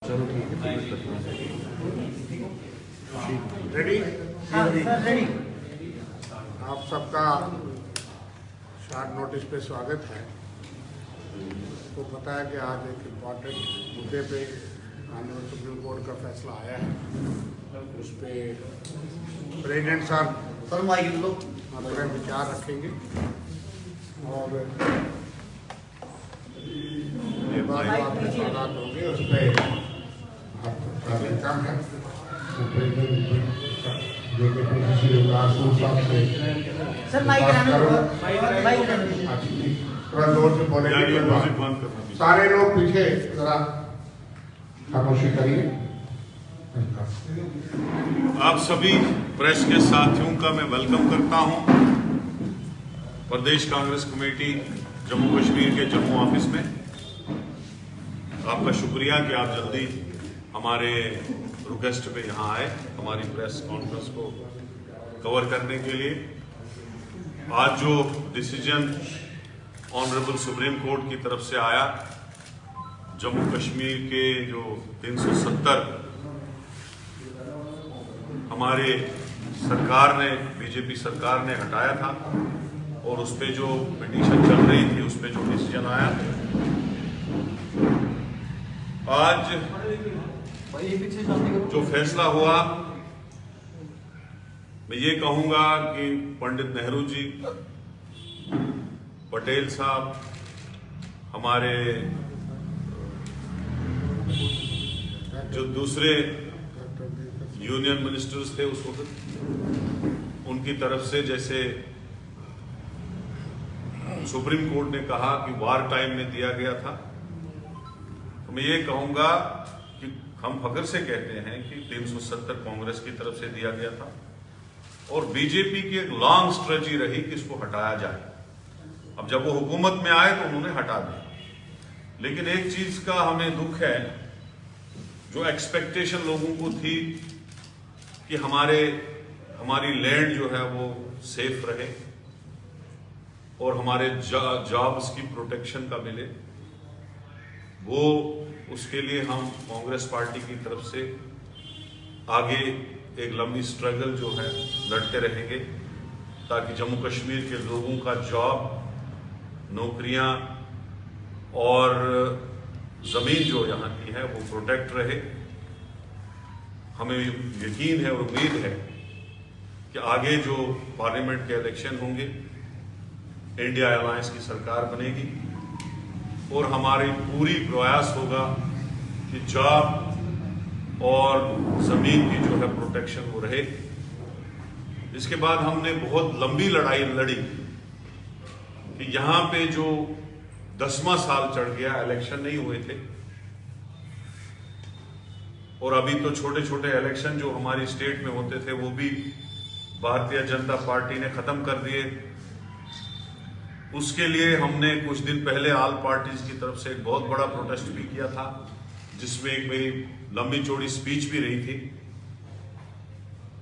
चलो ठीक है। रेडी? हाँ सर रेडी। आप सबका शॉर्ट नोटिस पे स्वागत है। तो पता है कि आज एक इम्पॉर्टेंट मुद्दे पे ऑनरेबल सुप्रीम कोर्ट का फैसला आया है। उस पर प्रेसिडेंट साहब अपने विचार रखेंगे और बाद जो आपके सवाल होंगे उस पर आपका वेलकम है। सर माइक थोड़ा जोर से बोलेंगे। सारे लोग पीछे जरा खामोशी करिए। आप सभी प्रेस के साथियों का मैं वेलकम करता हूं प्रदेश कांग्रेस कमेटी जम्मू कश्मीर के जम्मू ऑफिस में। आपका शुक्रिया कि आप जल्दी हमारे रिक्वेस्ट पे यहाँ आए हमारी प्रेस कॉन्फ्रेंस को कवर करने के लिए। आज जो डिसीजन ऑनरेबल सुप्रीम कोर्ट की तरफ से आया, जम्मू कश्मीर के जो 370 हमारे सरकार ने, बीजेपी सरकार ने हटाया था और उस पर जो पिटीशन चल रही थी उस पर जो डिसीजन आया, आज जो फैसला हुआ, मैं ये कहूंगा कि पंडित नेहरू जी, पटेल साहब, हमारे जो दूसरे यूनियन मिनिस्टर्स थे उस वक्त, उनकी तरफ से जैसे सुप्रीम कोर्ट ने कहा कि वार टाइम में दिया गया था, तो मैं ये कहूंगा कि हम फख्र से कहते हैं कि 370 कांग्रेस की तरफ से दिया गया था और बीजेपी की एक लॉन्ग स्ट्रेटजी रही कि इसको हटाया जाए। अब जब वो हुकूमत में आए तो उन्होंने हटा दिया। लेकिन एक चीज का हमें दुख है, जो एक्सपेक्टेशन लोगों को थी कि हमारी लैंड जो है वो सेफ रहे और हमारे जॉब्स की प्रोटेक्शन का मिले, वो उसके लिए हम कांग्रेस पार्टी की तरफ से आगे एक लंबी स्ट्रगल जो है लड़ते रहेंगे ताकि जम्मू कश्मीर के लोगों का जॉब, नौकरियां और जमीन जो यहाँ की है वो प्रोटेक्ट रहे। हमें यकीन है और उम्मीद है कि आगे जो पार्लियामेंट के इलेक्शन होंगे, इंडिया अलायंस की सरकार बनेगी और हमारी पूरी प्रयास होगा कि जॉब और जमीन की जो है प्रोटेक्शन वो रहे। इसके बाद हमने बहुत लंबी लड़ाई लड़ी कि यहाँ पे जो 10वां साल चढ़ गया, इलेक्शन नहीं हुए थे और अभी तो छोटे छोटे इलेक्शन जो हमारी स्टेट में होते थे वो भी भारतीय जनता पार्टी ने खत्म कर दिए। उसके लिए हमने कुछ दिन पहले ऑल पार्टीज की तरफ से एक बहुत बड़ा प्रोटेस्ट भी किया था, जिसमें एक मेरी लंबी चौड़ी स्पीच भी रही थी।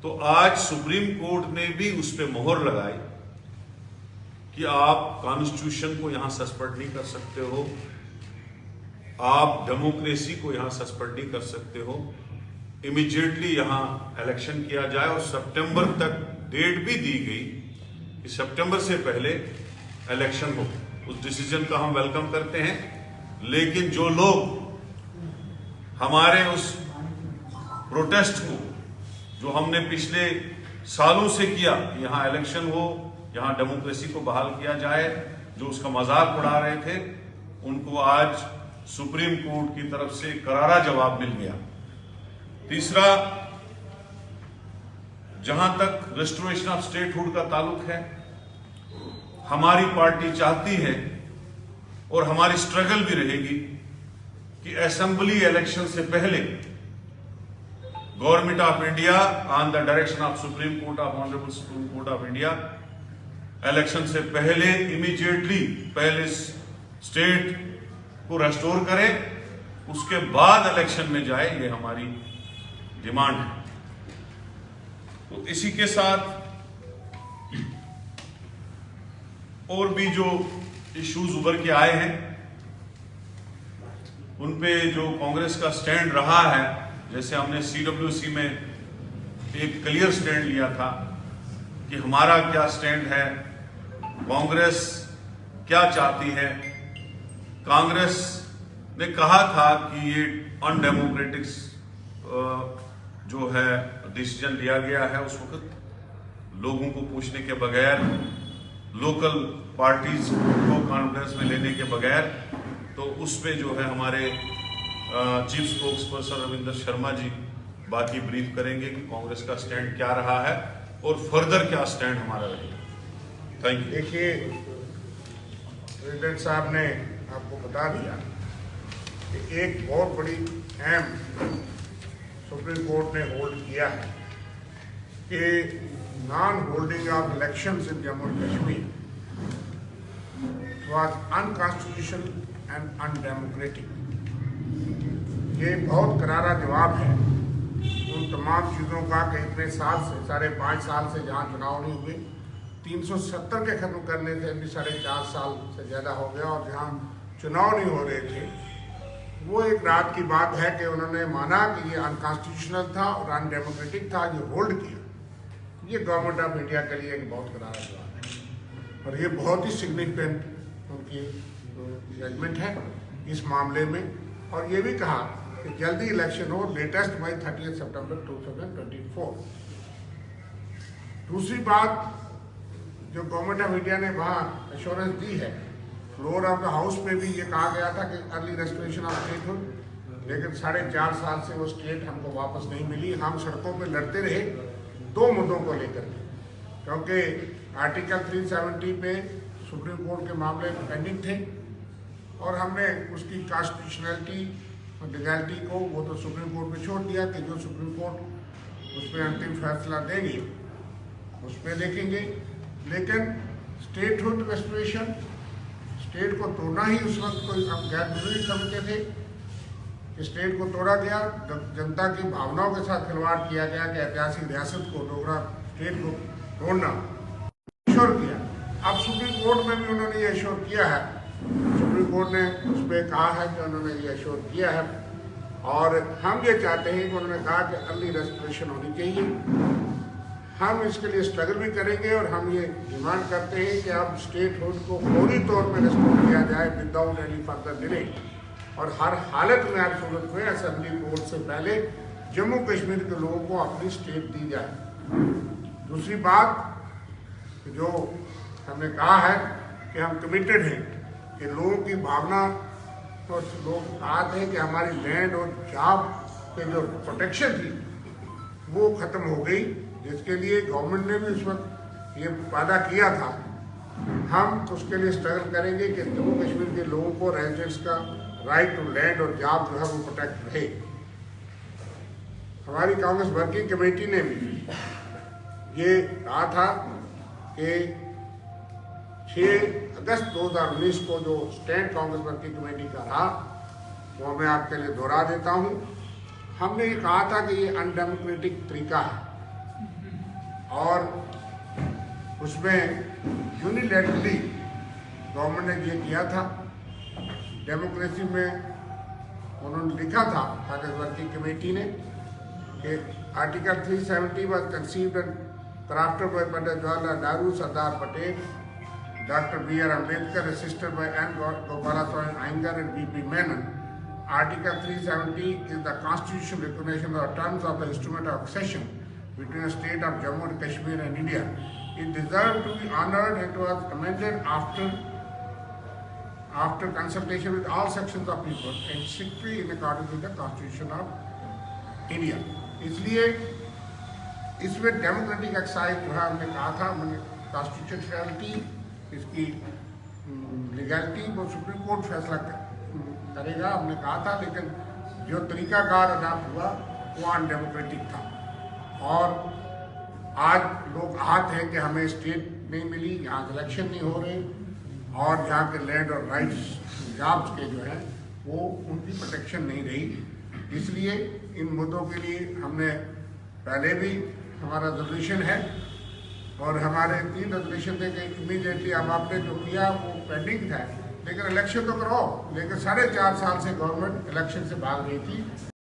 तो आज सुप्रीम कोर्ट ने भी उस पर मोहर लगाई कि आप कॉन्स्टिट्यूशन को यहां सस्पेंड नहीं कर सकते हो, आप डेमोक्रेसी को यहां सस्पेंड नहीं कर सकते हो। इमीडिएटली यहां इलेक्शन किया जाए और सितंबर तक डेट भी दी गई कि सितंबर से पहले इलेक्शन हो। उस डिसीजन का हम वेलकम करते हैं। लेकिन जो लोग हमारे उस प्रोटेस्ट को, जो हमने पिछले सालों से किया, यहाँ इलेक्शन हो, यहाँ डेमोक्रेसी को बहाल किया जाए, जो उसका मजाक उड़ा रहे थे, उनको आज सुप्रीम कोर्ट की तरफ से करारा जवाब मिल गया। तीसरा, जहां तक रेस्टोरेशन ऑफ स्टेटहुड का ताल्लुक है, हमारी पार्टी चाहती है और हमारी स्ट्रगल भी रहेगी कि असेंबली इलेक्शन से पहले government of India on the direction of supreme court of honourable supreme court of India election से पहले इमीडिएटली पहले स्टेट को रेस्टोर करे, उसके बाद इलेक्शन में जाए, ये हमारी डिमांड है। तो इसी के साथ और भी जो इश्यूज उभर के आए हैं, उन पे जो कांग्रेस का स्टैंड रहा है, जैसे हमने CWC में एक क्लियर स्टैंड लिया था कि हमारा क्या स्टैंड है, कांग्रेस क्या चाहती है। कांग्रेस ने कहा था कि ये अनडेमोक्रेटिक जो है डिसीजन लिया गया है उस वक्त लोगों को पूछने के बगैर, लोकल पार्टीज को कॉन्फ्रेंस में लेने के बगैर। तो उसमें जो है हमारे chief spokesperson Ravinder Sharma ji बाकी ब्रीफ करेंगे कि कांग्रेस का स्टैंड क्या रहा है और फर्दर क्या स्टैंड हमारा रहेगा। Thank you. देखिए, प्रेसिडेंट साहब ने आपको बता दिया कि एक बहुत बड़ी अहम सुप्रीम कोर्ट ने होल्ड किया है कि non holding of elections in Jammu and Kashmir was unconstitutional and undemocratic. ये बहुत करारा जवाब है उन तमाम चीज़ों का कि इतने साल से, 5.5 साल से जहाँ चुनाव नहीं हुए, 370 के खत्म करने से भी 4.5 साल से ज़्यादा हो गया, और जहाँ चुनाव नहीं हो रहे थे, वो एक रात की बात है कि उन्होंने माना कि ये अनकॉन्स्टिट्यूशनल था और अनडेमोक्रेटिक था, ये होल्ड किया। ये गवर्नमेंट ऑफ इंडिया के लिए एक बहुत करारा जवाब है और ये बहुत ही सिग्निफिकेंट उनकी जजमेंट है इस मामले में। और ये भी कहा कि जल्दी इलेक्शन हो, लेटेस्ट बाई 30 सितंबर 2024। दूसरी बात जो गवर्नमेंट ऑफ इंडिया ने वहाँ एश्योरेंस दी है, फ्लोर ऑफ द हाउस में भी ये कहा गया था कि अर्ली रेस्टोरेशन ऑफ स्टेटहुड, लेकिन 4.5 साल से वो स्टेट हमको वापस नहीं मिली। हम सड़कों पे लड़ते रहे 2 मुद्दों को लेकर, क्योंकि आर्टिकल 370 पे सुप्रीम कोर्ट के मामले पेंडिंग थे और हमने उसकी कॉन्स्टिट्यूशनलिटी और लीगैलिटी को वो तो सुप्रीम कोर्ट में छोड़ दिया कि जो सुप्रीम कोर्ट उस पर अंतिम फैसला देंगे उस पर देखेंगे। लेकिन स्टेटहुड रेस्टोरेशन, स्टेट को तोड़ना ही उस वक्त कोई हम गैर जरूरी समझते थे कि स्टेट को तोड़ा गया, जनता की भावनाओं के साथ खिलवाड़ किया गया कि ऐतिहासिक रियासत को, डोगरा स्टेट को तोड़ना एश्योर किया। अब सुप्रीम कोर्ट में भी उन्होंने ये एश्योर किया है, सुप्रीम कोर्ट ने उस पर कहा है कि उन्होंने ये एश्योर किया है, और हम ये चाहते हैं कि उन्होंने कहा कि अर्ली रेस्टोरेशन होनी चाहिए। हम इसके लिए स्ट्रगल भी करेंगे और हम ये डिमांड करते हैं कि अब स्टेट हुड को फौरी तौर पर रेस्टोर किया जाए विदाउट एनी फर्दर डिले, और हर हालत में हर सूरत में असेंबली वोट से पहले जम्मू कश्मीर के लोगों को अपनी स्टेट दी जाए। दूसरी बात जो हमने कहा है कि हम कमिटेड हैं कि लोगों की भावना और लोग बात है कि हमारी लैंड और जॉब पे जो प्रोटेक्शन थी वो ख़त्म हो गई, जिसके लिए गवर्नमेंट ने भी उस वक्त ये वादा किया था। हम उसके लिए स्ट्रगल करेंगे कि जम्मू कश्मीर के लोगों को रेजिडेंट्स का राइट टू लैंड और जॉब जो है वो प्रोटेक्ट रहे। हमारी कांग्रेस वर्किंग कमेटी ने भी ये कहा था कि 6 अगस्त 2019 को जो स्टेट कांग्रेस वर्किंग कमेटी का रहा वो मैं आपके लिए दोहरा देता हूँ। हमने ये कहा था कि ये अनडेमोक्रेटिक तरीका है और उसमें यूनिलैटरली गवर्नमेंट ने ये किया था। डेमोक्रेसी में उन्होंने लिखा था कांग्रेस वर्किंग कमेटी ने कि article 370 was conceived and crafted by Pandit Jawaharlal Nehru, Sardar Patel, Dr. B.R. Ambedkar, assisted by N. Gopalaswamy Iyengar and V.P. Menon. Article 370 is the constitutional recognition of the terms of the instrument of accession between the state of Jammu and Kashmir and India. It deserved to be honored and was amended after consultation with all sections of people and strictly in accordance with the Constitution of India. इसलिए इसमें democratic excise जो है हमने कहा था, हमने constitutionality, इसकी legality वो सुप्रीम कोर्ट फैसला करेगा हमने कहा था, लेकिन जो तरीकाकार अडाप्ट हुआ वो अनडेमोक्रेटिक था। और आज लोग आहत हैं कि हमें स्टेट नहीं मिली, यहाँ इलेक्शन नहीं हो रहे और यहाँ के लैंड और राइट्स जॉब्स के जो है वो उनकी प्रोटेक्शन नहीं रही। इसलिए इन मुद्दों के लिए हमने पहले भी हमारा रेजोल्यूशन है और हमारे 3 रेजोल्यूशन थे कि इमीडिएटली अब आपने जो किया वो पेंडिंग था, लेकिन इलेक्शन तो कराओ। लेकिन 4.5 साल से गवर्नमेंट इलेक्शन से भाग रही थी।